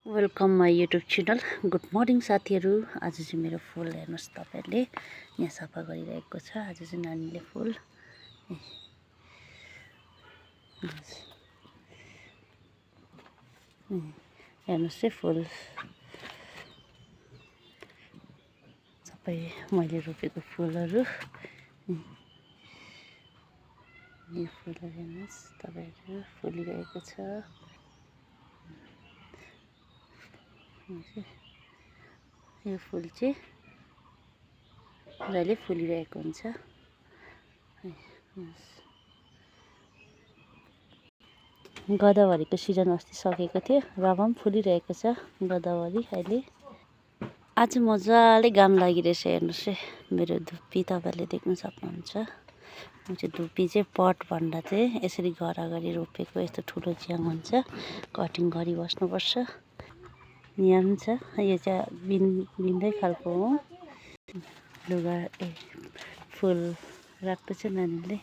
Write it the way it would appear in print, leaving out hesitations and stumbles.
Welcome my YouTube channel. Good morning साथीहरू। आज चाहिँ मेरो फुल हेर्नुहोस् तपाईँहरूले यहाँ सफा गरिरहेको छ। आज चाहिँ नानीले फुल हेर्नुहोस् है, फुल सबै मैले रोपेको फुलहरू। यो फुलहरू हेर्नुहोस् तपाईँहरू फुलिरहेको छ। यो फुल चाहिँ जहिले फुलिरहेको हुन्छ। गदावरीको सिजन अस्ति सकेको थियो र अब पनि फुलिरहेको छ गदावरी अहिले। आज मजाले घाम लागिरहेछ। हेर्नुहोस् है, मेरो धुप्पी तपाईँहरूले देख्न सक्नुहुन्छ। म चाहिँ धुप्पी चाहिँ पट भन्दा चाहिँ यसरी घर अगाडि रोपेको। यस्तो ठुलो च्याङ हुन्छ, कटिङ गरी बस्नुपर्छ। यहाँ पनि छ, यो चाहिँ बिन्दै खालको हो। लुगा फुल राख्दैछ नानीले।